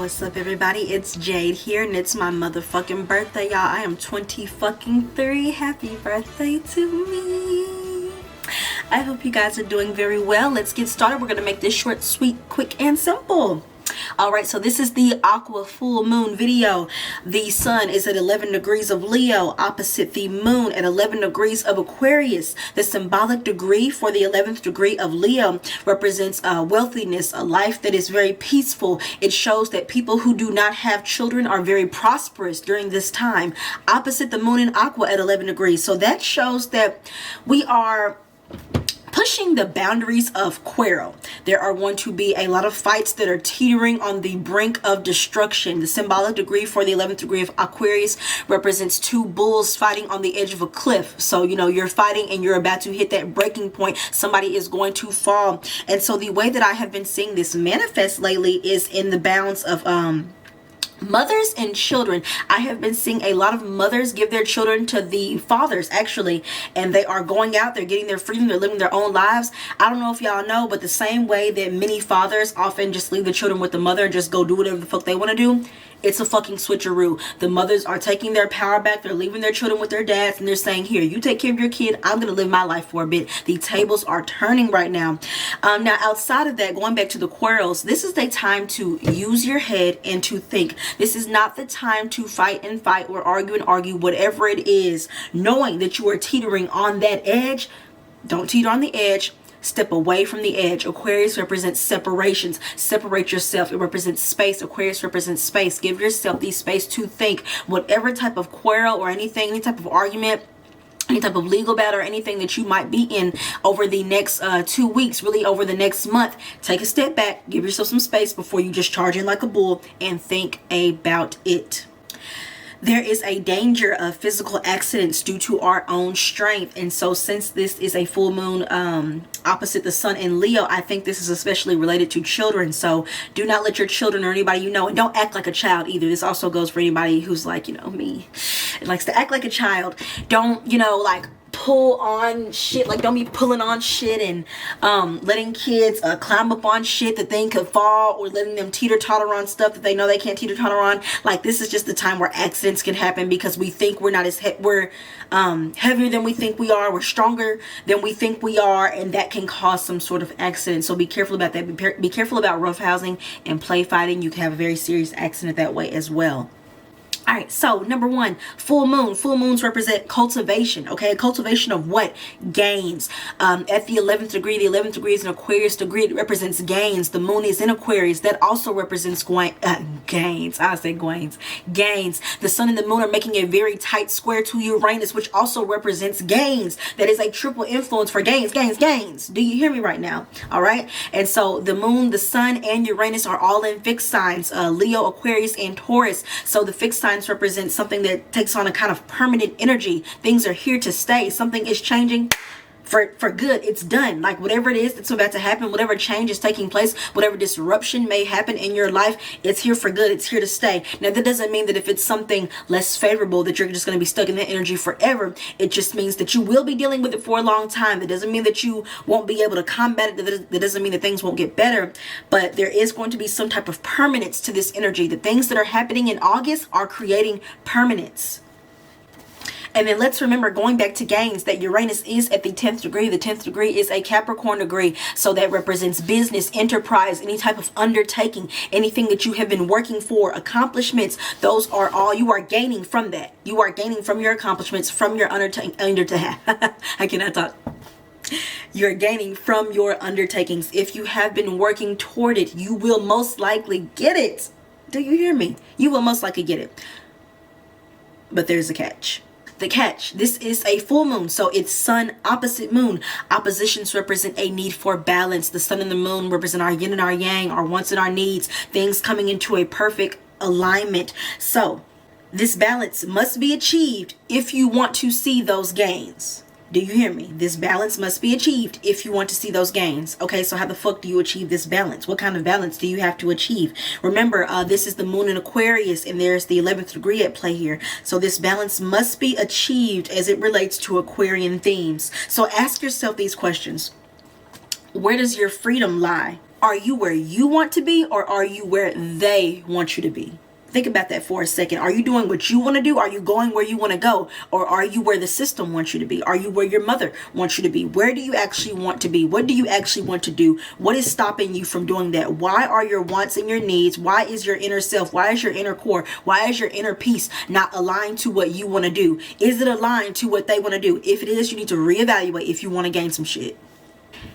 What's up, everybody? It's Jade here, and it's my motherfucking birthday, y'all. I am 20 fucking 3. Happy birthday to me. I hope you guys are doing very well. Let's get started. We're gonna make this short, sweet, quick, and simple. Alright, so this is the Aqua Full Moon video. The sun is at 11 degrees of Leo, opposite the moon at 11 degrees of Aquarius. The symbolic degree for the 11th degree of Leo represents wealthiness, a life that is very peaceful. It shows that people who do not have children are very prosperous during this time. Opposite the moon in Aqua at 11 degrees. So that shows that we are pushing the boundaries of quarrel. There are going to be a lot of fights that are teetering on the brink of destruction. The symbolic degree for the 11th degree of Aquarius represents two bulls fighting on the edge of a cliff. So, you know, you're fighting and you're about to hit that breaking point. Somebody is going to fall. And so the way that I have been seeing this manifest lately is in the bounds of mothers and children. I have been seeing a lot of mothers give their children to the fathers, actually, and they are going out, they're getting their freedom, they're living their own lives. I don't know if y'all know, but the same way that many fathers often just leave the children with the mother and just go do whatever the fuck they want to do, it's a fucking switcheroo. The mothers are taking their power back. They're leaving their children with their dads, and they're saying, here, you take care of your kid. I'm going to live my life for a bit. The tables are turning right now. Now, outside of that, going back to the quarrels, this is the time to use your head and to think. This is not the time to fight and fight or argue and argue, whatever it is. Knowing that you are teetering on that edge, don't teeter on the edge. Step away from the edge. Aquarius represents separations. Separate yourself. It represents space. Aquarius represents space. Give yourself the space to think. Whatever type of quarrel or anything, any type of argument, any type of legal battle or anything that you might be in over the next 2 weeks, really over the next month, take a step back, give yourself some space before you just charge in like a bull and think about it. There is a danger of physical accidents due to our own strength. And so since this is a full moon opposite the sun in Leo, I think this is especially related to children. So do not let your children or anybody you know, and don't act like a child either. This also goes for anybody who's like, you know, me, and likes to act like a child. Don't, you know, like pull on shit, like don't be pulling on shit and letting kids climb up on shit that they could fall, or letting them teeter-totter on stuff that they know they can't teeter-totter on. Like, this is just the time where accidents can happen because we think we're not as we're heavier than we think we are, we're stronger than we think we are, and that can cause some sort of accident. So be careful about that. Be careful about roughhousing and play fighting. You can have a very serious accident that way as well. All right, so number one, full moon. Full moons represent cultivation, okay? Cultivation of what? Gains. At the 11th degree, the 11th degree is an Aquarius degree. It represents gains. The moon is in Aquarius. That also represents gains. I say gains. Gains. The sun and the moon are making a very tight square to Uranus, which also represents gains. That is a triple influence for gains, gains, gains. Do you hear me right now? All right? And so the moon, the sun, and Uranus are all in fixed signs. Leo, Aquarius, and Taurus. So the fixed signs represent something that takes on a kind of permanent energy. Things are here to stay. Something is changing for good. It's done. Like, whatever it is that's about to happen, whatever change is taking place, whatever disruption may happen in your life, it's here for good. It's here to stay. Now, that doesn't mean that if it's something less favorable that you're just going to be stuck in that energy forever. It just means that you will be dealing with it for a long time. That doesn't mean that you won't be able to combat it. That doesn't mean that things won't get better, but there is going to be some type of permanence to this energy. The things that are happening in August are creating permanence. And then let's remember, going back to gains, that Uranus is at the 10th degree. The 10th degree is a Capricorn degree. So that represents business, enterprise, any type of undertaking, anything that you have been working for, accomplishments. Those are all, you are gaining from that. You are gaining from your accomplishments, from your undertaking. I cannot talk. You're gaining from your undertakings. If you have been working toward it, you will most likely get it. Do you hear me? You will most likely get it. But there's a catch. The catch, this is a full moon, so it's sun opposite moon. Oppositions represent a need for balance. The sun and the moon represent our yin and our yang, our wants and our needs, things coming into a perfect alignment. So this balance must be achieved if you want to see those gains. Do you hear me? This balance must be achieved if you want to see those gains. Okay, so how the fuck do you achieve this balance? What kind of balance do you have to achieve? Remember, this is the moon in Aquarius, and there's the 11th degree at play here. So this balance must be achieved as it relates to Aquarian themes. So ask yourself these questions. Where does your freedom lie? Are you where you want to be, or are you where they want you to be? Think about that for a second. Are you doing what you want to do? Are you going where you want to go? Or are you where the system wants you to be? Are you where your mother wants you to be? Where do you actually want to be? What do you actually want to do? What is stopping you from doing that? Why are your wants and your needs? Why is your inner self? Why is your inner core? Why is your inner peace not aligned to what you want to do? Is it aligned to what they want to do? If it is, you need to reevaluate if you want to gain some shit.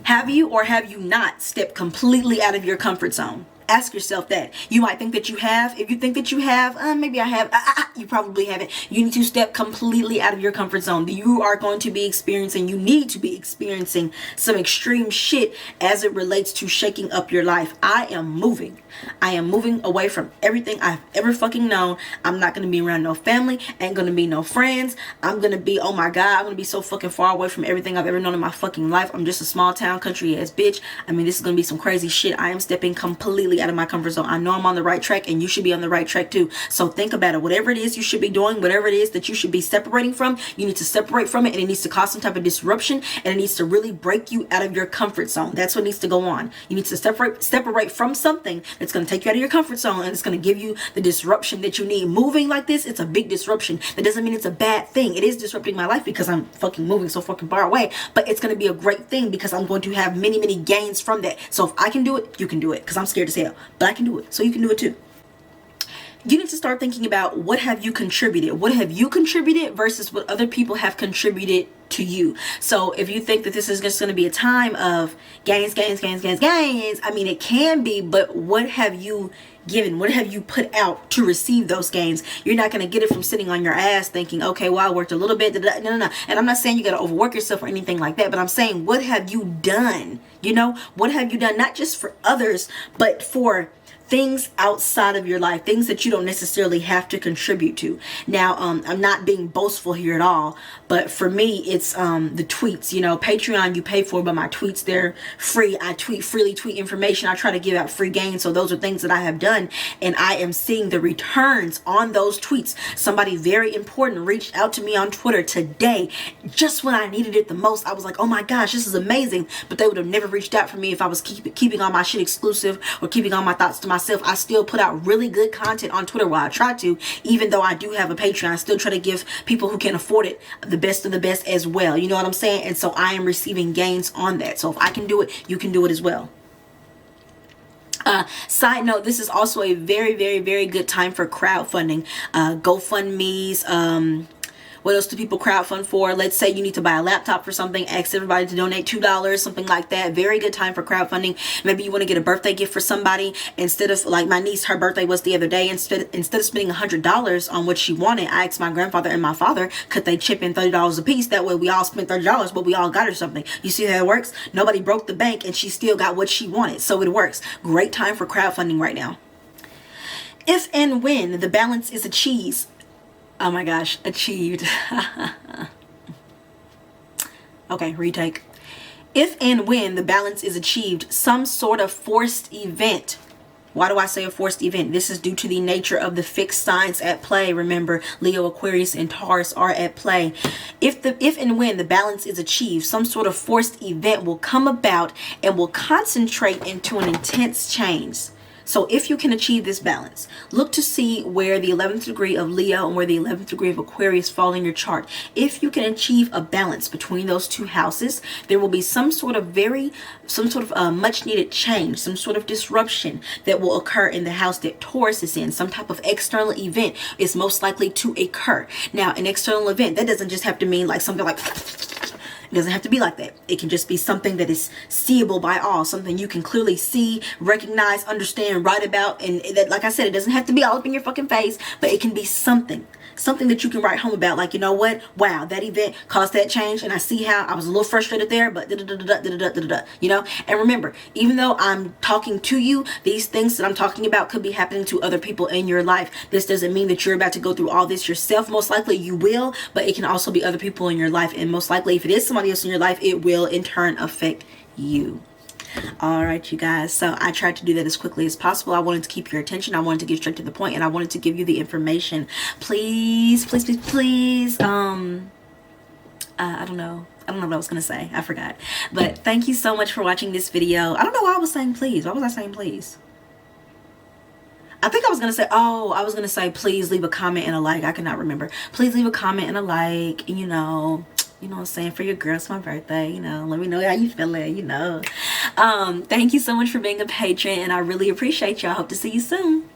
Have you or have you not stepped completely out of your comfort zone? Ask yourself that. You might think that you have. If you think that you have, maybe I have. You probably haven't. You need to step completely out of your comfort zone. You are going to be experiencing, you need to be experiencing some extreme shit as it relates to shaking up your life. I am moving. I am moving away from everything I've ever fucking known. I'm not going to be around no family. Ain't going to be no friends. I'm going to be, oh my God, I'm going to be so fucking far away from everything I've ever known in my fucking life. I'm just a small town country ass bitch. I mean, this is going to be some crazy shit. I am stepping completely out of my comfort zone. I know I'm on the right track, and you should be on the right track too. So think about it. Whatever it is you should be doing, whatever it is that you should be separating from, you need to separate from it, and it needs to cause some type of disruption, and it needs to really break you out of your comfort zone. That's what needs to go on. You need to separate from something that's going to take you out of your comfort zone, and it's going to give you the disruption that you need. Moving like this, it's a big disruption. That doesn't mean it's a bad thing. It is disrupting my life because I'm fucking moving so fucking far away, but it's going to be a great thing because I'm going to have many, many gains from that. So if I can do it, you can do it, because I'm scared as hell, but I can do it, so you can do it too. You need to start thinking about, what have you contributed? What have you contributed versus what other people have contributed to you? So if you think that this is just going to be a time of gains, I mean, it can be, but what have you given? What have you put out to receive those gains? You're not going to get it from sitting on your ass thinking, okay, well, I worked a little bit. No. And I'm not saying you got to overwork yourself or anything like that, but I'm saying, what have you done? You know, what have you done? Not just for others, but for things outside of your life, things that you don't necessarily have to contribute to. Now, I'm not being boastful here at all, but for me, it's the tweets. You know, Patreon you pay for, but my tweets, they're free. I freely tweet information. I try to give out free gains. So those are things that I have done, and I am seeing the returns on those tweets. Somebody very important reached out to me on Twitter today, just when I needed it the most. I was like, oh my gosh, this is amazing. But they would have never reached out for me if I was keeping all my shit exclusive or keeping all my thoughts to myself. I still put out really good content on Twitter. While I try to, even though I do have a Patreon, I still try to give people who can afford it the best of the best as well. You know what I'm saying? And so I am receiving gains on that. So if I can do it, you can do it as well. Side note, this is also a very, very, very good time for crowdfunding. GoFundMe's, what else do people crowdfund for? Let's say you need to buy a laptop for something, ask everybody to donate $2, something like that. Very good time for crowdfunding. Maybe you want to get a birthday gift for somebody. Instead of, like my niece, her birthday was the other day. Instead of spending $100 on what she wanted, I asked my grandfather and my father, could they chip in $30 a piece? That way we all spent $30, but we all got her something. You see how it works? Nobody broke the bank, and she still got what she wanted. So it works. Great time for crowdfunding right now. If and when the balance is achieved, oh my gosh, achieved. Okay, retake. If and when the balance is achieved, some sort of forced event. Why do I say a forced event? This is due to the nature of the fixed signs at play. Remember, Leo, Aquarius, and Taurus are at play. If and when the balance is achieved, some sort of forced event will come about and will concentrate into an intense change. So if you can achieve this balance, look to see where the 11th degree of Leo and where the 11th degree of Aquarius fall in your chart. If you can achieve a balance between those two houses, there will be some sort of much needed change, some sort of disruption that will occur in the house that Taurus is in. Some type of external event is most likely to occur. Now, an external event, that doesn't just have to mean like something like... It doesn't have to be like that. It can just be something that is seeable by all, something you can clearly see, recognize, understand, write about, and that, like I said, it doesn't have to be all up in your fucking face, but it can be something that you can write home about. Like, you know what? Wow, that event caused that change, and I see how I was a little frustrated there, but you know. And remember, even though I'm talking to you, these things that I'm talking about could be happening to other people in your life. This doesn't mean that you're about to go through all this yourself. Most likely you will, but it can also be other people in your life, and most likely if it is somebody else in your life, it will in turn affect you. All right, you guys, so I tried to do that as quickly as possible. I wanted to keep your attention. I wanted to get straight to the point, and I wanted to give you the information. Please, I don't know, I don't know what I was gonna say. I forgot. But thank you so much for watching this video. I don't know why I was saying please. Why was I saying please? I think I was gonna say, oh, I was gonna say please leave a comment and a like. I cannot remember. Please leave a comment and a like. You know what I'm saying, for your girl. It's my birthday, you know, let me know how you feeling, you know. Thank you so much for being a patron, and I really appreciate y'all. Hope to see you soon.